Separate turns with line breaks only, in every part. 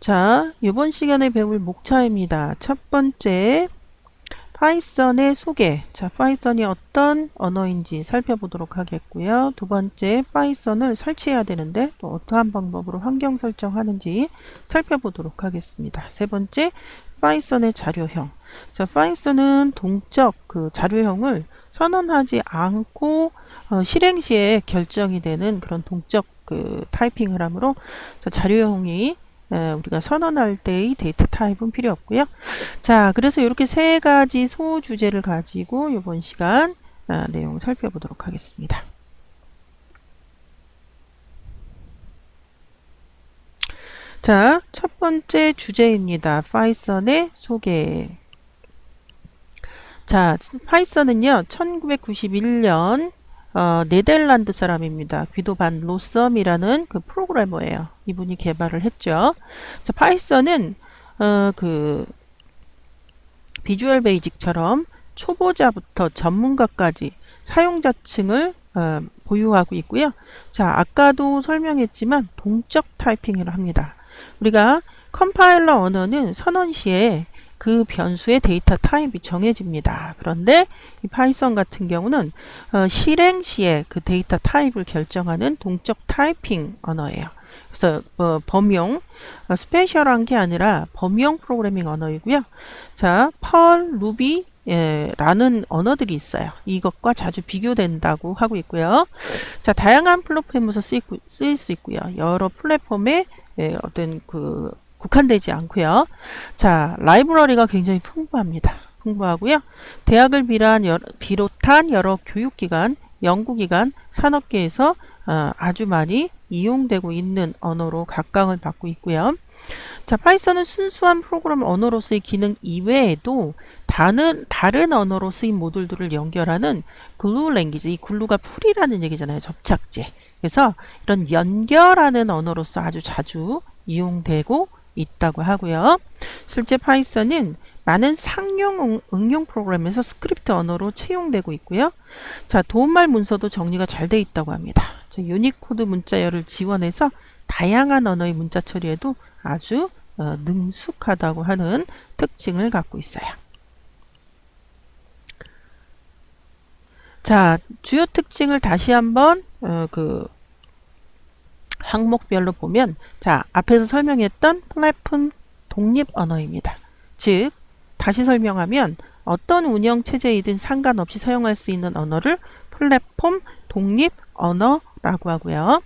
자, 이번 시간에 배울 목차입니다. 첫 번째, 파이썬의 소개. 자, 파이썬이 어떤 언어인지 살펴보도록 하겠고요. 두 번째, 파이썬을 설치해야 되는데 또 어떠한 방법으로 환경 설정하는지 살펴보도록 하겠습니다. 세 번째, 파이썬의 자료형. 자, 파이썬은 동적 자료형을 선언하지 않고 실행 시에 결정이 되는 그런 동적 타이핑을 하므로 자료형이 우리가 선언할 때의 데이터 타입은 필요 없고요. 자, 그래서 이렇게 세 가지 소주제를 가지고 이번 시간 내용 살펴보도록 하겠습니다. 자, 첫 번째 주제입니다. 파이썬의 소개. 자, 파이썬은요, 1991년 네덜란드 사람입니다. 귀도 반 로썸이라는 그 프로그래머예요. 이분이 개발을 했죠. 자, 파이썬은 비주얼 베이직처럼 초보자부터 전문가까지 사용자층을 보유하고 있고요. 자, 아까도 설명했지만 동적 타이핑을 합니다. 우리가 컴파일러 언어는 선언 시에 그 변수의 데이터 타입이 정해집니다. 그런데 이 파이썬 같은 경우는 실행 시에 그 데이터 타입을 결정하는 동적 타이핑 언어예요. 그래서 범용, 스페셜한 게 아니라 범용 프로그래밍 언어이고요. 자, 펄, 루비 라는 언어들이 있어요. 이것과 자주 비교된다고 하고 있고요. 자, 다양한 플랫폼에서 쓰일 수 있고요. 여러 플랫폼에 어떤 국한되지 않고요. 자, 라이브러리가 굉장히 풍부하고요. 대학을 비롯한 여러 교육기관, 연구기관, 산업계에서 아주 많이 이용되고 있는 언어로 각광을 받고 있고요. 자, 파이썬은 순수한 프로그램 언어로서의 기능 이외에도 다른 언어로 쓰인 모듈들을 연결하는 글루 랭귀지, 이 글루가 풀이라는 얘기잖아요. 접착제. 그래서 이런 연결하는 언어로서 아주 자주 이용되고 있다고 하고요. 실제 파이썬은 많은 상용 응용 프로그램에서 스크립트 언어로 채용되고 있고요. 자, 도움말 문서도 정리가 잘 돼 있다고 합니다. 자, 유니코드 문자열을 지원해서 다양한 언어의 문자 처리에도 아주 능숙하다고 하는 특징을 갖고 있어요. 자, 주요 특징을 다시 한번 항목별로 보면, 자, 앞에서 설명했던 플랫폼 독립 언어입니다. 즉, 다시 설명하면 어떤 운영 체제이든 상관없이 사용할 수 있는 언어를 플랫폼 독립 언어라고 하고요.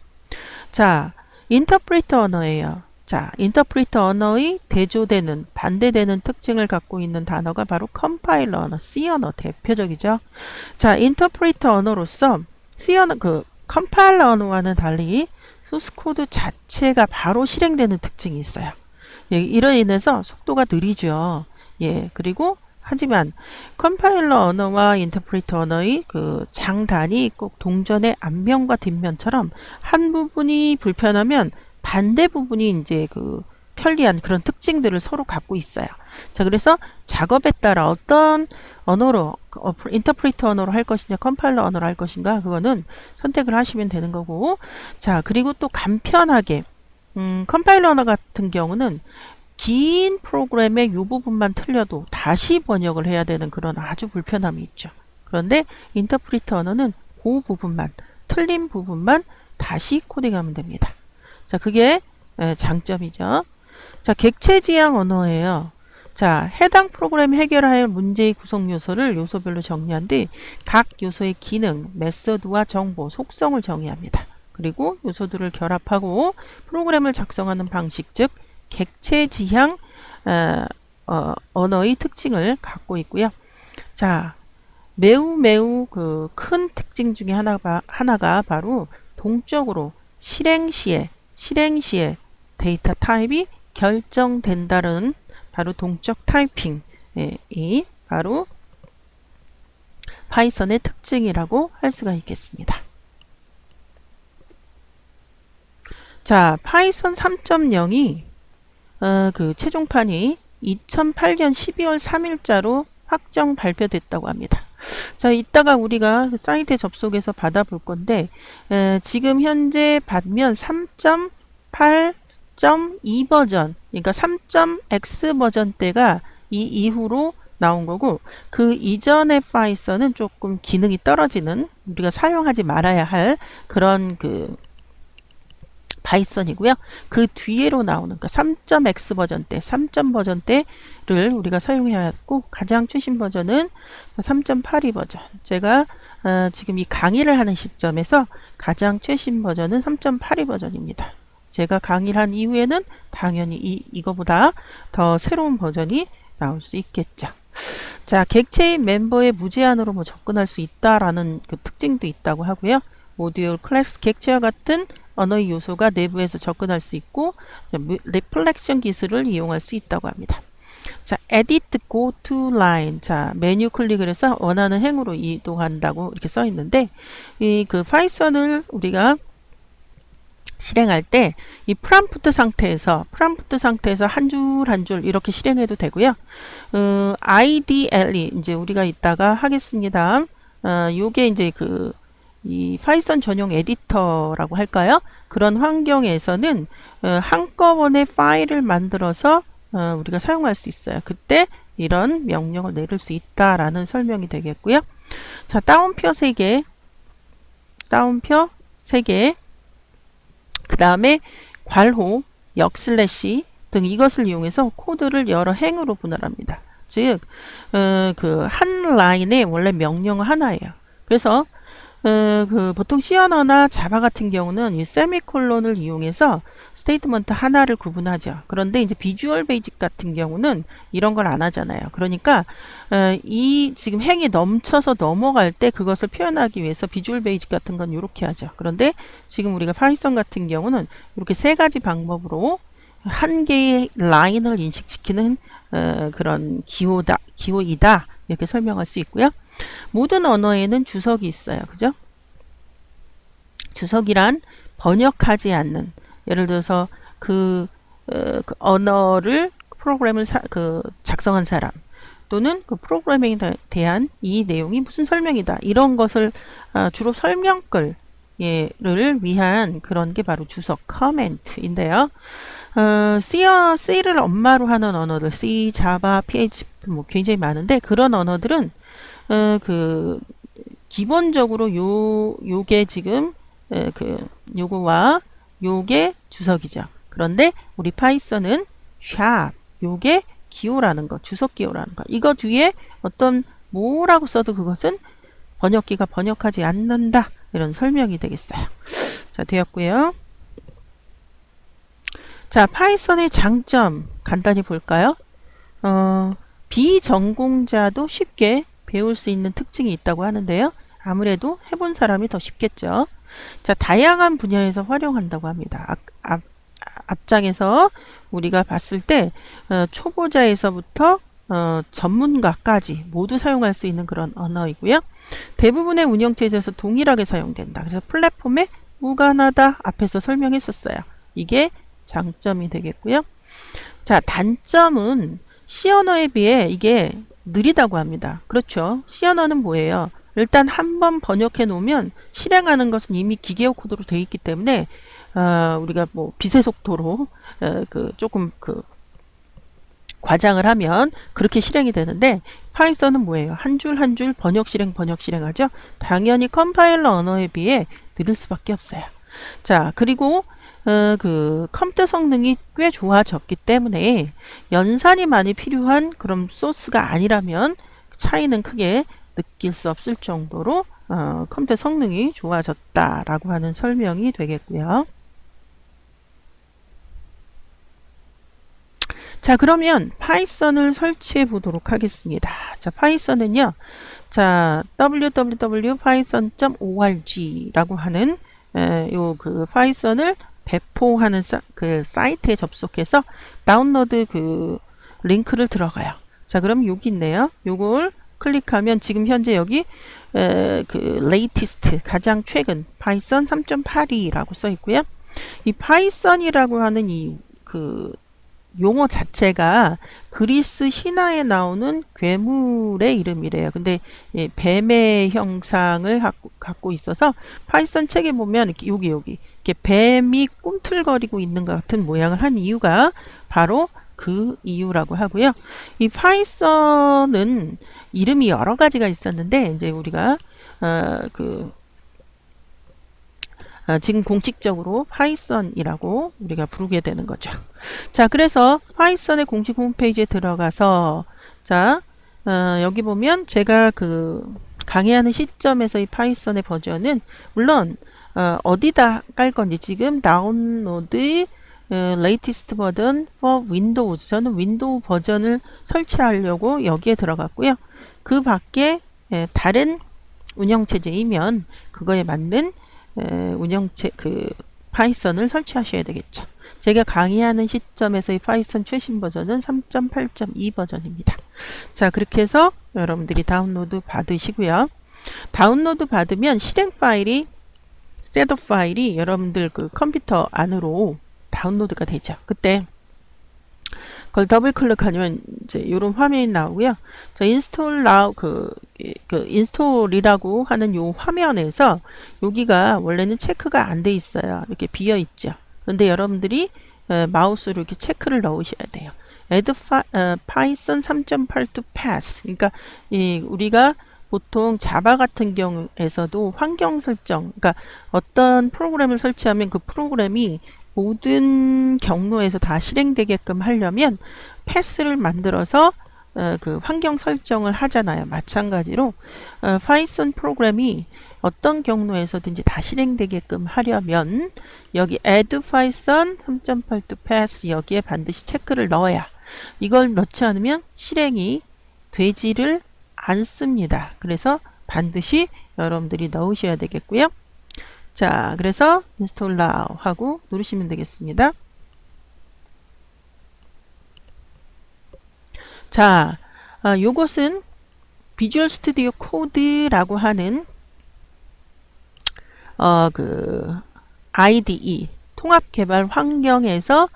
자, 인터프리터 언어예요. 자, 인터프리터 언어의 대조되는, 반대되는 특징을 갖고 있는 단어가 바로 컴파일러 언어, C 언어 대표적이죠. 자, 인터프리터 언어로서 C 언어, 컴파일러 언어와는 달리 소스코드 자체가 바로 실행되는 특징이 있어요. 예, 이로 인해서 속도가 느리죠. 예, 그리고 하지만 컴파일러 언어와 인터프리터 언어의 장단이 꼭 동전의 앞면과 뒷면처럼 한 부분이 불편하면 반대 부분이 이제 편리한 그런 특징들을 서로 갖고 있어요. 자, 그래서 작업에 따라 어떤 언어로 인터프리터 언어로 할 것이냐 컴파일러 언어로 할 것인가 그거는 선택을 하시면 되는 거고, 자, 그리고 또 간편하게 컴파일러 언어 같은 경우는 긴 프로그램의 이 부분만 틀려도 다시 번역을 해야 되는 그런 아주 불편함이 있죠. 그런데 인터프리터 언어는 그 부분만, 틀린 부분만 다시 코딩하면 됩니다. 자, 그게 장점이죠. 자, 객체 지향 언어예요. 자, 해당 프로그램이 해결할 문제의 구성 요소를 요소별로 정리한 뒤 각 요소의 기능, 메서드와 정보, 속성을 정의합니다. 그리고 요소들을 결합하고 프로그램을 작성하는 방식, 즉 객체 지향 언어의 특징을 갖고 있고요. 자, 매우 큰 특징 중에 하나가 바로 동적으로 실행 시에 데이터 타입이 결정된다는 바로 동적 타이핑이 바로 파이썬의 특징이라고 할 수가 있겠습니다. 자, 파이썬 3.0이 최종판이 2008년 12월 3일자로 확정 발표됐다고 합니다. 자, 이따가 우리가 사이트에 접속해서 받아볼 건데 지금 현재 받면 3.8 3.2 버전, 그러니까 3.x 버전 때가 이 이후로 나온 거고, 그 이전의 파이썬은 조금 기능이 떨어지는, 우리가 사용하지 말아야 할 그런 그 파이썬이고요. 그 뒤로 나오는 그 3.x 버전 때, 3점 버전 때를 우리가 사용해야 했고, 가장 최신 버전은 3.82 버전. 제가 지금 이 강의를 하는 시점에서 가장 최신 버전은 3.82 버전입니다. 제가 강의를 한 이후에는 당연히 이거보다 더 새로운 버전이 나올 수 있겠죠. 자, 객체인 멤버에 무제한으로 뭐 접근할 수 있다라는 그 특징도 있다고 하고요. 모듈, 클래스, 객체와 같은 언어의 요소가 내부에서 접근할 수 있고, 리플렉션 기술을 이용할 수 있다고 합니다. 자, edit go to line. 자, 메뉴 클릭을 해서 원하는 행으로 이동한다고 이렇게 써 있는데, 이 그 파이썬을 우리가 실행할 때 이 프롬프트 상태에서 한 줄 한 줄 이렇게 실행해도 되고요. IDLE 이제 우리가 이따가 하겠습니다. 요게 이제 이 파이썬 전용 에디터라고 할까요? 그런 환경에서는 한꺼번에 파일을 만들어서 우리가 사용할 수 있어요. 그때 이런 명령을 내릴 수 있다라는 설명이 되겠고요. 자, 다운표 3개, 그 다음에 괄호, 역슬래시 등 이것을 이용해서 코드를 여러 행으로 분할합니다. 즉, 그 한 라인에 원래 명령어 하나예요. 그래서 보통 C 언어나 자바 같은 경우는 이 세미콜론을 이용해서 스테이트먼트 하나를 구분하죠. 그런데 이제 비주얼 베이직 같은 경우는 이런 걸 안 하잖아요. 그러니까 이 지금 행이 넘쳐서 넘어갈 때 그것을 표현하기 위해서 비주얼 베이직 같은 건 이렇게 하죠. 그런데 지금 우리가 파이썬 같은 경우는 이렇게 3가지 방법으로 한 개의 라인을 인식시키는 그런 기호이다. 이렇게 설명할 수 있고요. 모든 언어에는 주석이 있어요. 그죠? 주석이란 번역하지 않는, 예를 들어서 그 언어를 프로그램을 작성한 사람 또는 그 프로그래밍에 대한 이 내용이 무슨 설명이다. 이런 것을 주로 설명글을 위한 그런 게 바로 주석, 커멘트인데요. C를 엄마로 하는 언어들, C, 자바, PHP 뭐 굉장히 많은데 그런 언어들은 기본적으로 요게 지금 요거와 요게 주석이죠. 그런데 우리 파이썬은 샵, 요게 기호라는 거, 주석 기호라는 거. 이거 뒤에 어떤 뭐라고 써도 그것은 번역기가 번역하지 않는다. 이런 설명이 되겠어요. 자, 되었고요. 자, 파이썬의 장점 간단히 볼까요? 비전공자도 쉽게 배울 수 있는 특징이 있다고 하는데요. 아무래도 해본 사람이 더 쉽겠죠. 자, 다양한 분야에서 활용한다고 합니다. 앞장에서 우리가 봤을 때 초보자에서부터 전문가까지 모두 사용할 수 있는 그런 언어이고요. 대부분의 운영체제에서 동일하게 사용된다. 그래서 플랫폼에 무관하다 앞에서 설명했었어요. 이게 장점이 되겠고요. 자, 단점은 C 언어에 비해 이게 느리다고 합니다. 그렇죠. C 언어는 뭐예요? 일단 한번 번역해 놓으면 실행하는 것은 이미 기계어 코드로 되어 있기 때문에 우리가 뭐 빛의 속도로 조금 과장을 하면 그렇게 실행이 되는데 파이썬은 뭐예요? 한 줄 한 줄 번역 실행하죠. 당연히 컴파일러 언어에 비해 느릴 수밖에 없어요. 자, 그리고 컴퓨터 성능이 꽤 좋아졌기 때문에 연산이 많이 필요한 그런 소스가 아니라면 차이는 크게 느낄 수 없을 정도로 컴퓨터 성능이 좋아졌다라고 하는 설명이 되겠고요. 자, 그러면 파이썬을 설치해 보도록 하겠습니다. 자, 파이썬은요. 자, www.python.org라고 하는 파이썬을 배포하는 사이트에 접속해서 다운로드 링크를 들어가요. 자, 그럼 여기 있네요. 요걸 클릭하면 지금 현재 여기 latest 가장 최근 파이썬 3.82라고 써 있고요. 이 파이썬이라고 하는 용어 자체가 그리스 신화에 나오는 괴물의 이름이래요. 근데 뱀의 형상을 갖고 있어서 파이썬 책에 보면 이렇게 여기 이렇게 뱀이 꿈틀거리고 있는 것 같은 모양을 한 이유가 바로 그 이유라고 하고요. 이 파이썬은 이름이 여러 가지가 있었는데 이제 우리가 지금 공식적으로 파이썬이라고 우리가 부르게 되는 거죠. 자, 그래서 파이썬의 공식 홈페이지에 들어가서 자, 여기 보면 제가 강의하는 시점에서 이 파이썬의 버전은 물론 어디다 깔 건지 지금 다운로드 latest 버전 for Windows 저는 윈도우 버전을 설치하려고 여기에 들어갔고요. 그 밖에 다른 운영체제이면 그거에 맞는 파이썬을 설치하셔야 되겠죠. 제가 강의하는 시점에서 이 파이썬 최신 버전은 3.8.2 버전입니다. 자, 그렇게 해서 여러분들이 다운로드 받으시고요. 다운로드 받으면 실행 파일이 셋업 파일이 여러분들 컴퓨터 안으로 다운로드가 되죠. 그때 그걸 더블 클릭하면 이제 이런 화면이 나오고요. 자, 인스톨 나우 인스톨이라고 하는 요 화면에서 여기가 원래는 체크가 안 돼 있어요. 이렇게 비어 있죠. 그런데 여러분들이 마우스로 이렇게 체크를 넣으셔야 돼요. add python 3.8 to pass. 그러니까 우리가 보통 자바 같은 경우에서도 환경 설정, 그러니까 어떤 프로그램을 설치하면 그 프로그램이 모든 경로에서 다 실행되게끔 하려면 패스를 만들어서 그 환경 설정을 하잖아요. 마찬가지로 파이썬 프로그램이 어떤 경로에서든지 다 실행되게끔 하려면 여기 add python 3.8 to pass 여기에 반드시 체크를 넣어야 이걸 넣지 않으면 실행이 되지를 않습니다. 그래서 반드시 여러분들이 넣으셔야 되겠고요. 자, 그래서 install now 하고 누르시면 되겠습니다. 자, 요것은 비주얼 스튜디오 코드라고 하는 IDE 통합 개발 환경에서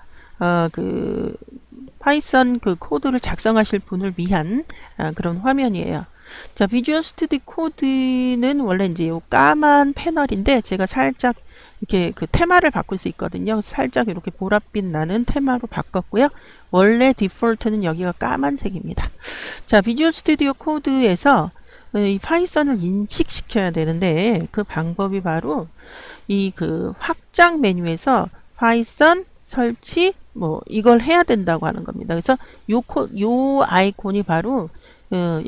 파이썬 코드를 작성하실 분을 위한 그런 화면이에요. 자, 비주얼 스튜디오 코드는 원래 이제 요 까만 패널인데 제가 살짝 이렇게 테마를 바꿀 수 있거든요. 살짝 이렇게 보랏빛 나는 테마로 바꿨고요. 원래 디폴트는 여기가 까만색입니다. 자, 비주얼 스튜디오 코드에서 이 파이썬을 인식시켜야 되는데 그 방법이 바로 이 확장 메뉴에서 파이썬 설치 이걸 해야 된다고 하는 겁니다. 그래서 요 아이콘이 바로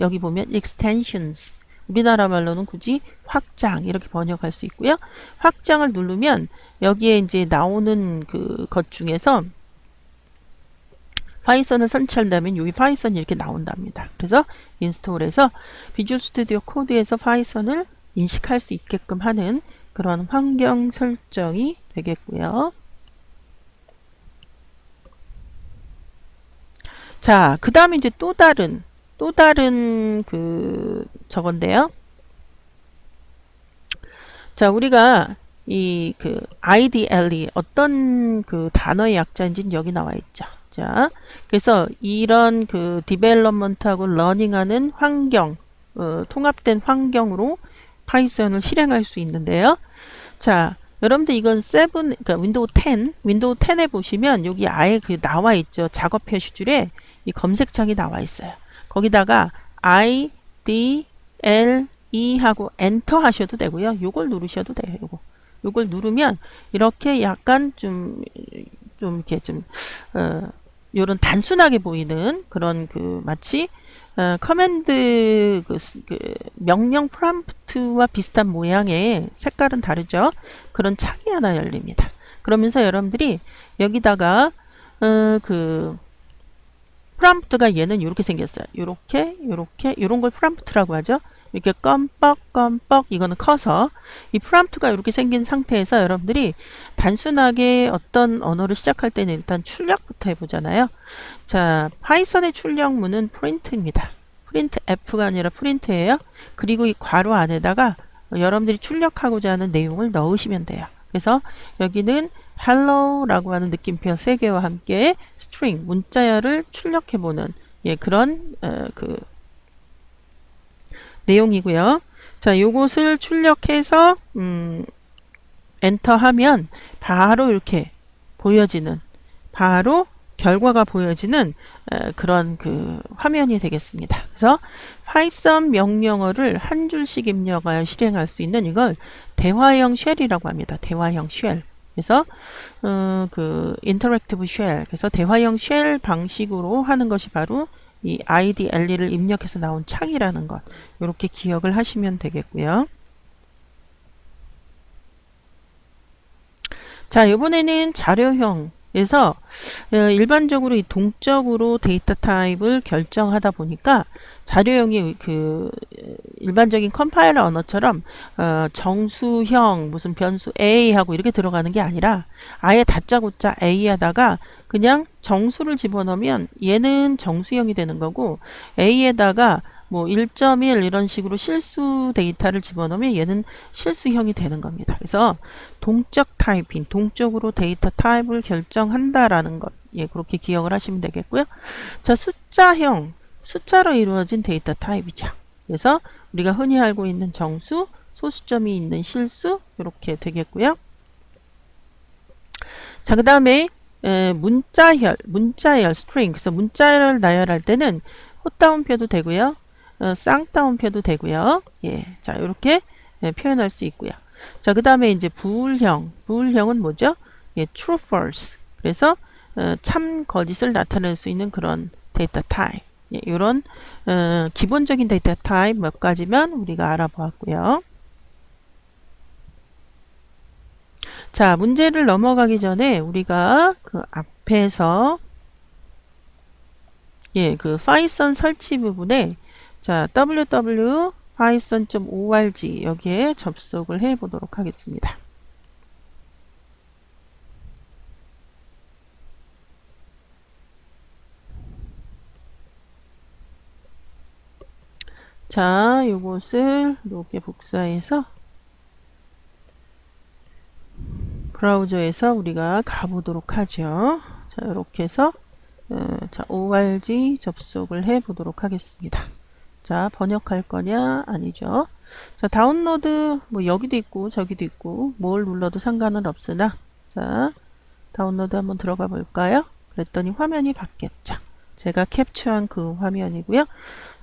여기 보면 extensions 우리나라 말로는 굳이 확장 이렇게 번역할 수 있고요. 확장을 누르면 여기에 이제 나오는 것 중에서 파이썬을 설치한다면 여기 파이썬이 이렇게 나온답니다. 그래서 인스톨해서 비주얼 스튜디오 코드에서 파이썬을 인식할 수 있게끔 하는 그런 환경 설정이 되겠고요. 자, 그 다음에 이제 또 다른 저건데요. 자, 우리가 이 IDLE 어떤 단어의 약자인지는 여기 나와 있죠. 자, 그래서 이런 디벨롭먼트하고 러닝하는 환경, 통합된 환경으로 파이썬을 실행할 수 있는데요. 자, 여러분들 이건 그러니까 윈도우 10에 보시면 여기 아예 나와 있죠. 작업 표시줄에 이 검색창이 나와 있어요. 거기다가 IDLE 하고 엔터 하셔도 되고요. 요걸 누르셔도 돼요. 요걸 누르면 이렇게 약간 좀 이렇게 요런 단순하게 보이는 그런 마치 커맨드 명령 프롬프트와 비슷한 모양의 색깔은 다르죠. 그런 창이 하나 열립니다. 그러면서 여러분들이 여기다가 프롬프트가 얘는 이렇게 생겼어요. 이렇게 이런 걸 프롬프트라고 하죠. 이렇게 껌뻑 이거는 커서 이 프롬프트가 이렇게 생긴 상태에서 여러분들이 단순하게 어떤 언어를 시작할 때는 일단 출력부터 해보잖아요. 자, 파이썬의 출력문은 프린트입니다. 프린트 F가 아니라 프린트예요. 그리고 이 괄호 안에다가 여러분들이 출력하고자 하는 내용을 넣으시면 돼요. 그래서 여기는 hello라고 하는 느낌표 3개와 함께 string, 문자열을 출력해보는 그런 그 내용이고요. 자, 요것을 출력해서 엔터하면 바로 이렇게 보여지는, 바로 결과가 보여지는 그런 그 화면이 되겠습니다. 그래서 파이썬 명령어를 한 줄씩 입력하여 실행할 수 있는 이걸 대화형 쉘이라고 합니다. 대화형 쉘. 그래서 그 인터랙티브 쉘. 그래서 대화형 쉘 방식으로 하는 것이 바로 이 IDLE를 입력해서 나온 창이라는 것. 이렇게 기억을 하시면 되겠고요. 자, 이번에는 자료형에서 일반적으로 이 동적으로 데이터 타입을 결정하다 보니까 자료형이 그 일반적인 컴파일러 언어처럼 정수형 무슨 변수 A 하고 이렇게 들어가는 게 아니라 아예 다짜고짜 A 하다가 그냥 정수를 집어넣으면 얘는 정수형이 되는 거고 A에다가 뭐 1.1 이런 식으로 실수 데이터를 집어넣으면 얘는 실수형이 되는 겁니다. 그래서 동적 타입핑, 동적으로 데이터 타입을 결정한다라는 것, 그렇게 기억을 하시면 되겠고요. 자, 숫자형, 숫자로 이루어진 데이터 타입이죠. 그래서 우리가 흔히 알고 있는 정수, 소수점이 있는 실수 이렇게 되겠고요. 자, 그 다음에 문자열, 스트링. 그래서 문자열을 나열할 때는 헛다운표도 되고요. 쌍따옴표도 되고요. 자, 이렇게 표현할 수 있고요. 자, 그 다음에 이제 부울형은 뭐죠? true, false. 그래서 참, 거짓을 나타낼 수 있는 그런 데이터 타입. 이런 기본적인 데이터 타입 몇 가지만 우리가 알아보았고요. 자, 문제를 넘어가기 전에 우리가 그 앞에서 그 파이썬 설치 부분에 자, www python.org 여기에 접속을 해 보도록 하겠습니다. 자, 요것을 이렇게 복사해서 브라우저에서 우리가 가보도록 하죠. 자, 이렇게 해서 자, org 접속을 해 보도록 하겠습니다. 자, 번역할 거냐? 아니죠. 자, 다운로드, 뭐, 여기도 있고, 저기도 있고, 뭘 눌러도 상관은 없으나, 자, 다운로드 한번 들어가 볼까요? 그랬더니 화면이 바뀌었죠. 제가 캡처한 그 화면이고요.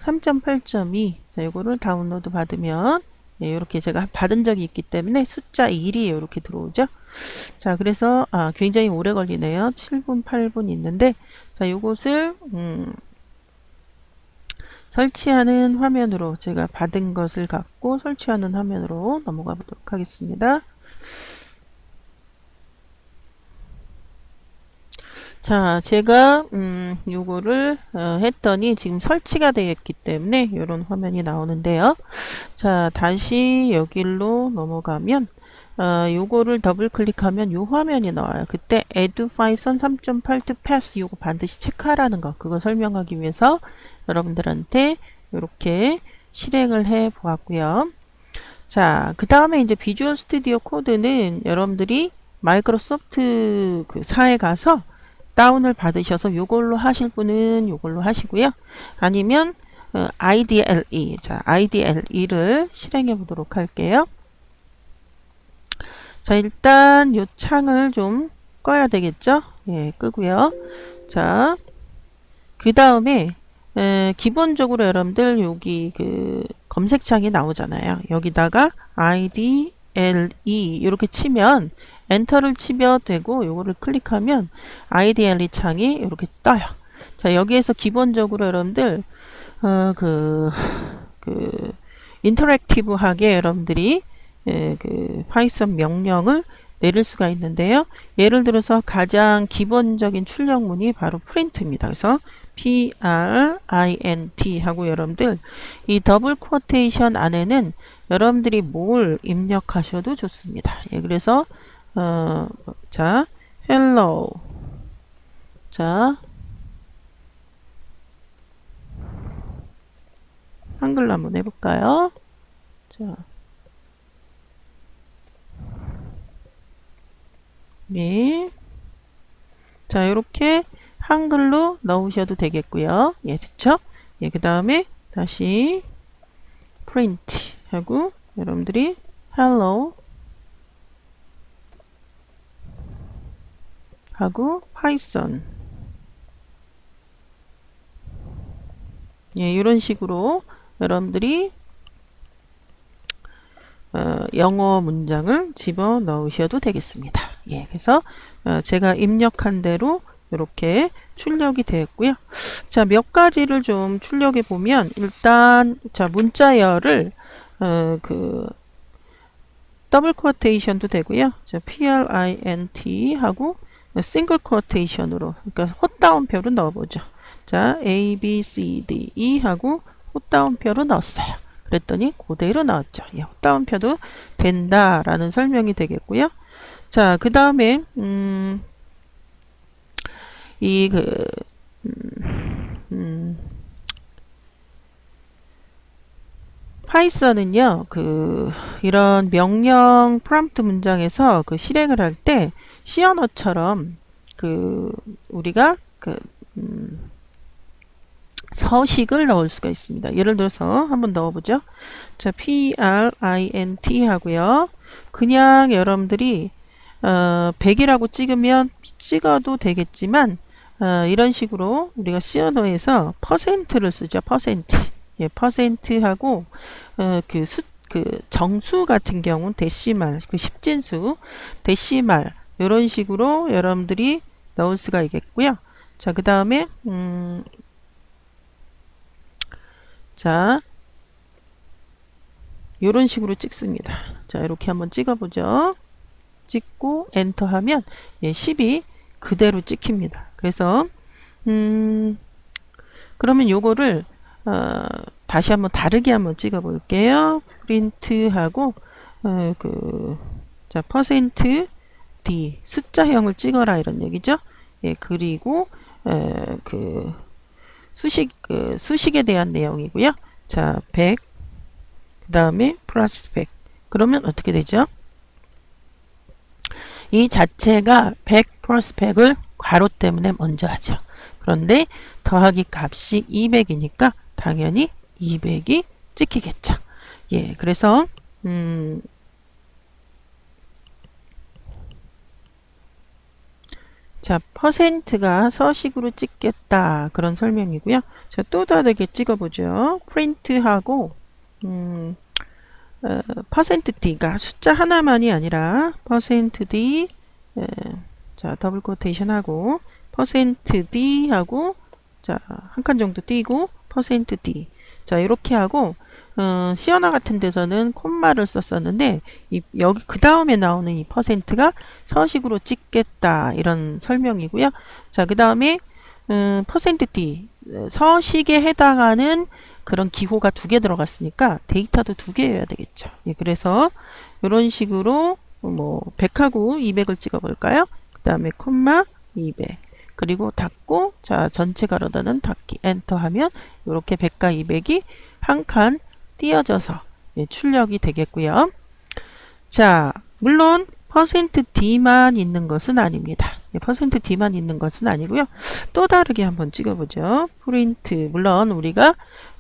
3.8.2. 자, 이거를 다운로드 받으면, 이렇게 제가 받은 적이 있기 때문에 숫자 1이 이렇게 들어오죠. 자, 그래서, 굉장히 오래 걸리네요. 7분, 8분 있는데, 자, 요것을, 설치하는 화면으로 제가 받은 것을 갖고 설치하는 화면으로 넘어가 보도록 하겠습니다. 자, 제가 요거를 했더니 지금 설치가 되어 있기 때문에 이런 화면이 나오는데요. 자, 다시 여기로 넘어가면 요거를 더블 클릭하면 요 화면이 나와요. 그때 add python 3.8 to pass 요거 반드시 체크하라는 거, 그거 설명하기 위해서 여러분들한테 이렇게 실행을 해 보았고요. 자, 그 다음에 이제 비주얼 스튜디오 코드는 여러분들이 마이크로소프트 그 사에 가서 다운을 받으셔서 요걸로 하실 분은 요걸로 하시고요. 아니면 IDLE, 자, IDLE를 실행해 보도록 할게요. 자, 일단 요 창을 좀 꺼야 되겠죠? 끄고요. 자, 그 다음에 기본적으로 여러분들 여기 그 검색창이 나오잖아요. 여기다가 IDLE 이렇게 치면 엔터를 치면 되고 요거를 클릭하면 IDLE 창이 이렇게 떠요. 자, 여기에서 기본적으로 여러분들 그 인터랙티브하게 여러분들이 그 파이썬 명령을 내릴 수가 있는데요. 예를 들어서 가장 기본적인 출력문이 바로 프린트입니다. 그래서 print 하고 여러분들 이 더블 쿼테이션 안에는 여러분들이 뭘 입력하셔도 좋습니다. 그래서 자, hello. 자, 한글로 한번 해볼까요? 자, 예. 자, 이렇게 한글로 넣으셔도 되겠고요. 예, 그쵸? 예, 그 다음에 다시 print 하고 여러분들이 hello 하고 python 예, 이런 식으로 여러분들이 영어 문장을 집어 넣으셔도 되겠습니다. 예, 그래서 제가 입력한 대로 이렇게 출력이 되었고요. 자, 몇 가지를 좀 출력해 보면 일단 자, 문자열을 그 더블 쿼테이션도 되고요. 자, print 하고 싱글 쿼테이션으로 그러니까 헛다운표로 넣어보죠. 자, A, B, C, D, E 하고 헛다운표로 넣었어요. 그랬더니 그대로 나왔죠. 예, 헛다운표도 된다라는 설명이 되겠고요. 자, 그 다음에 파이썬은요, 이런 명령 프롬프트 문장에서 실행을 할 때 C 언어처럼 우리가 서식을 넣을 수가 있습니다. 예를 들어서 한번 넣어보죠. 자, print 하고요. 그냥 여러분들이 100이라고 찍어도 되겠지만 이런 식으로 우리가 C 언어에서 %를 쓰죠. 퍼센트. 예, 퍼센트하고 정수 같은 경우는 데시말, 십진수, 데시말 이런 식으로 여러분들이 넣을 수가 있겠고요. 자, 그 다음에 자, 이런 식으로 찍습니다. 자, 이렇게 한번 찍어보죠. 찍고 엔터 하면 예, 10이 그대로 찍힙니다. 그래서 그러면 요거를 다시 한번 다르게 한번 찍어 볼게요. 프린트하고 자, 퍼센트 %D 숫자형을 찍어라 이런 얘기죠. 예, 그리고 수식에 대한 내용이고요. 자, 100 그 다음에 플러스 100 그러면 어떻게 되죠? 이 자체가 100 플러스 100을 괄호 때문에 먼저 하죠. 그런데 더하기 값이 200이니까 당연히 200이 찍히겠죠. 예, 그래서 자, 퍼센트가 서식으로 찍겠다 그런 설명이고요. 자, 또 다르게 찍어보죠. 프린트하고 퍼센트 %D가 숫자 하나만이 아니라 퍼센트 %D 자, 더블 코테이션 하고 퍼센트 %D 하고 자, 한 칸 정도 띄고 퍼센트 %D 자, 이렇게 하고 C 언어 같은 데서는 콤마를 썼었는데 여기 그 다음에 나오는 이 퍼센트가 서식으로 찍겠다 이런 설명이고요. 자, 그 다음에 퍼센트 %D 서식에 해당하는 그런 기호가 2개 들어갔으니까 데이터도 2개여야 되겠죠. 예, 그래서 이런 식으로 뭐 100하고 200을 찍어 볼까요? 그 다음에 콤마 200 그리고 닫고 자, 전체 가로다는 닫기 엔터 하면 이렇게 100과 200이 한 칸 띄어져서 예, 출력이 되겠고요. 자, 물론 퍼센트 %D만 있는 것은 아닙니다. 예, 퍼센트 %D만 있는 것은 아니고요. 또 다르게 한번 찍어보죠. 프린트 물론 우리가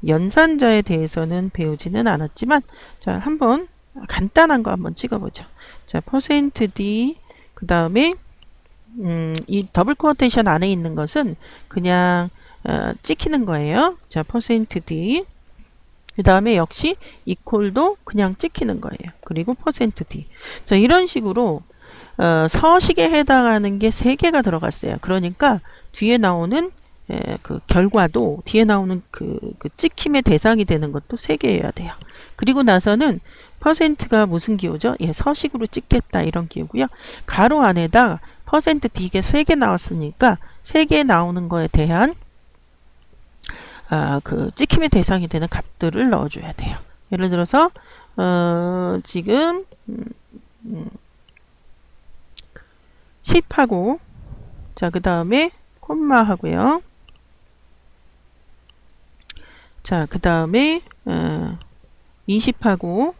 연산자에 대해서는 배우지는 않았지만 자, 한번 간단한 거 한번 찍어보죠. 자, 퍼센트 %D 그 다음에 이 더블 쿼테이션 안에 있는 것은 그냥 찍히는 거예요. 자, 퍼센트 %D 그 다음에 역시 이퀄도 그냥 찍히는 거예요. 그리고 퍼센트 %D 자, 이런 식으로 서식에 해당하는 게 3개가 들어갔어요. 그러니까 뒤에 나오는 결과도 뒤에 나오는 찍힘의 대상이 되는 것도 3개여야 돼요. 그리고 나서는 퍼센트가 무슨 기호죠? 예, 서식으로 찍겠다 이런 기호고요. 가로 안에다 퍼센트 %D가 3개 나왔으니까 3개 나오는 거에 대한 찍힘의 대상이 되는 값들을 넣어줘야 돼요. 예를 들어서 지금 10하고 자, 그 다음에 콤마 하고요. 자, 그 다음에 20하고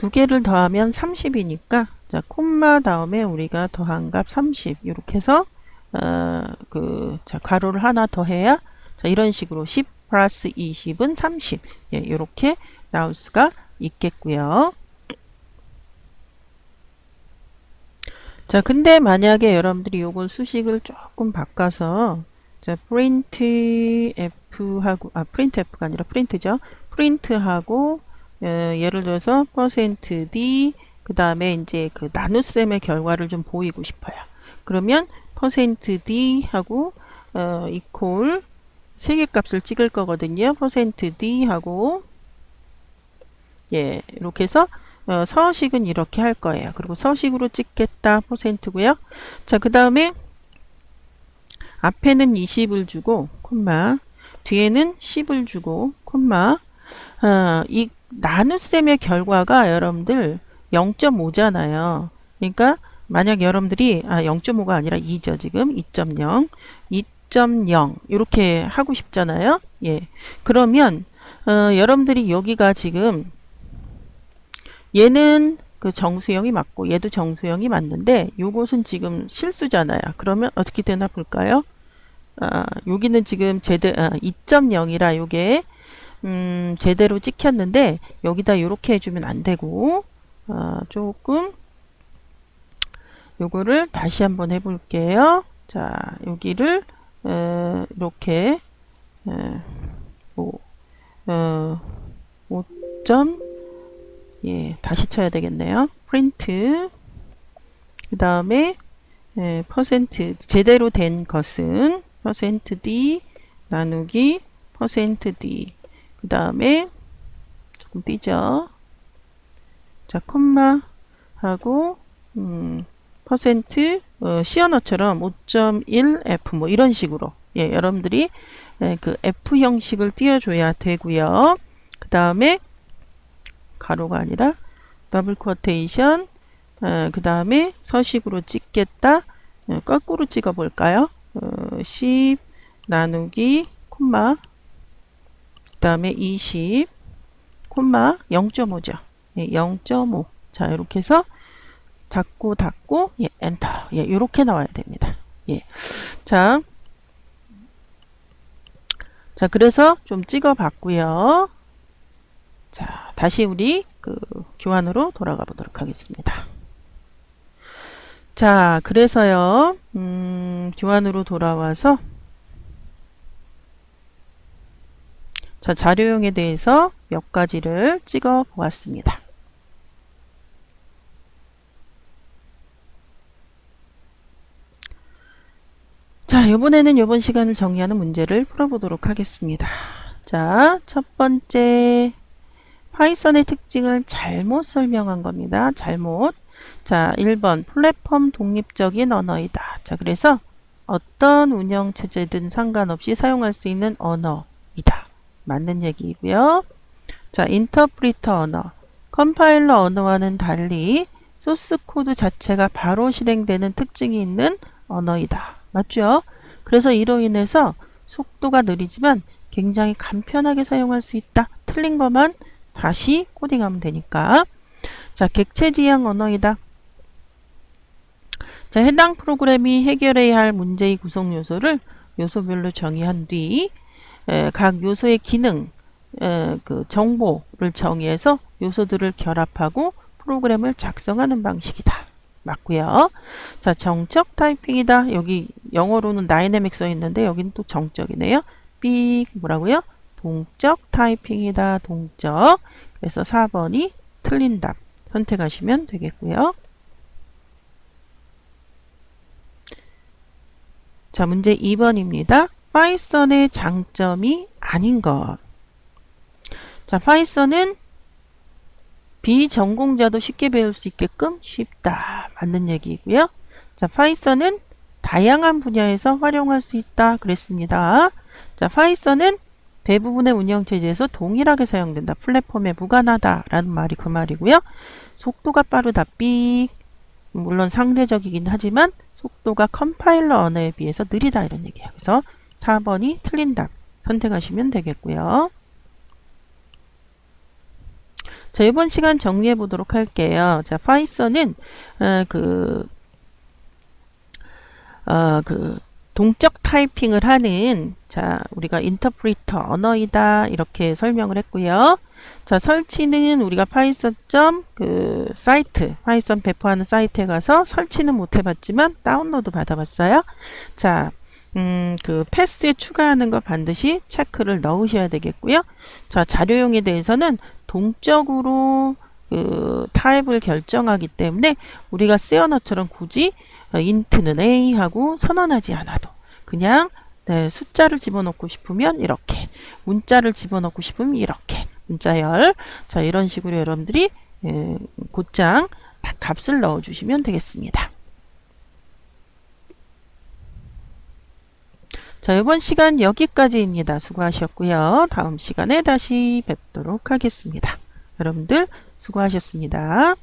두 개를 더하면 30이니까 자, 콤마 다음에 우리가 더한 값 30 이렇게 해서 자, 가로를 하나 더 해야 자, 이런 식으로 10 플러스 20은 30 예, 이렇게 나올 수가 있겠고요. 자, 근데 만약에 여러분들이 요걸 수식을 조금 바꿔서 자, printf하고 printf가 아니라 print죠. print하고 예를 들어서 %d 그 다음에 이제 그 나눗셈의 결과를 좀 보이고 싶어요. 그러면 %d 하고 equal 세 개 값을 찍을 거거든요. %d 하고 예, 이렇게 해서 서식은 이렇게 할 거예요. 그리고 서식으로 찍겠다 %고요. 자, 그 다음에 앞에는 20을 주고 콤마 뒤에는 10을 주고 콤마 이 나눗셈의 결과가 여러분들 0.5잖아요. 그러니까 만약 여러분들이 0.5가 아니라 2죠. 지금 2.0 2.0 이렇게 하고 싶잖아요. 예. 그러면 여러분들이 여기가 지금 얘는 그 정수형이 맞고 얘도 정수형이 맞는데 요것은 지금 실수잖아요. 그러면 어떻게 되나 볼까요? 여기는 지금 2.0이라 요게 제대로 찍혔는데 여기다 요렇게 해주면 안 되고 조금 요거를 다시 한번 해볼게요. 자, 여기를 이렇게 5. 예, 다시 쳐야 되겠네요. 프린트 그 다음에 퍼센트 제대로 된 것은 %d 나누기 %d 그 다음에 조금 띄죠. 자, 콤마 하고 퍼센트 시어너처럼 5.1f 뭐 이런 식으로 예, 여러분들이 그 f 형식을 띄워줘야 되고요. 그 다음에 가로가 아니라 더블 쿼테이션 그 다음에 서식으로 찍겠다 거꾸로 찍어 볼까요? 10 나누기 콤마 그 다음에 20 콤마 0.5죠. 예, 0.5 자, 이렇게 해서 닫고 예, 엔터 예, 이렇게 나와야 됩니다. 예. 자, 그래서 좀 찍어 봤고요. 자, 다시 우리 그 교환으로 돌아가 보도록 하겠습니다. 자, 그래서요, 교환으로 돌아와서 자, 자료형에 대해서 몇 가지를 찍어 보았습니다. 자, 이번에는 이번 시간을 정리하는 문제를 풀어보도록 하겠습니다. 자, 첫 번째 파이썬의 특징을 잘못 설명한 겁니다. 잘못. 자, 1번 플랫폼 독립적인 언어이다. 자, 그래서 어떤 운영체제든 상관없이 사용할 수 있는 언어이다. 맞는 얘기이고요. 자, 인터프리터 언어. 컴파일러 언어와는 달리 소스 코드 자체가 바로 실행되는 특징이 있는 언어이다. 맞죠? 그래서 이로 인해서 속도가 느리지만 굉장히 간편하게 사용할 수 있다. 틀린 것만 다시 코딩하면 되니까. 자, 객체지향 언어이다. 자, 해당 프로그램이 해결해야 할 문제의 구성 요소를 요소별로 정의한 뒤 각 요소의 기능, 그 정보를 정의해서 요소들을 결합하고 프로그램을 작성하는 방식이다. 맞고요. 자, 정적 타이핑이다. 여기 영어로는 다이내믹 써 있는데 여기는 또 정적이네요. 삑 뭐라고요? 동적 타이핑이다. 동적. 그래서 4번이 틀린 답 선택하시면 되겠고요. 자, 문제 2번입니다. 파이썬의 장점이 아닌 것. 자, 파이썬은 비전공자도 쉽게 배울 수 있게끔 쉽다. 맞는 얘기이고요. 자, 파이썬은 다양한 분야에서 활용할 수 있다. 그랬습니다. 자, 파이썬은 대부분의 운영체제에서 동일하게 사용된다. 플랫폼에 무관하다. 라는 말이 그 말이고요. 속도가 빠르다. 삑. 물론 상대적이긴 하지만 속도가 컴파일러 언어에 비해서 느리다. 이런 얘기예요. 그래서 4번이 틀린 답 선택하시면 되겠고요. 자, 이번 시간 정리해 보도록 할게요. 자, 파이썬은 동적 타이핑을 하는, 자, 우리가 인터프리터 언어이다 이렇게 설명을 했고요. 자, 설치는 우리가 파이썬 사이트, 파이썬 배포하는 사이트에 가서 설치는 못 해봤지만 다운로드 받아봤어요. 자, 패스에 추가하는 거 반드시 체크를 넣으셔야 되겠고요. 자, 자료용에 대해서는 동적으로 타입을 결정하기 때문에 우리가 C 언어처럼 굳이 int는 A 하고 선언하지 않아도 그냥 숫자를 집어넣고 싶으면 이렇게, 문자를 집어넣고 싶으면 이렇게, 문자열, 자, 이런 식으로 여러분들이 곧장 값을 넣어주시면 되겠습니다. 자, 이번 시간 여기까지입니다. 수고하셨고요. 다음 시간에 다시 뵙도록 하겠습니다. 여러분들 수고하셨습니다.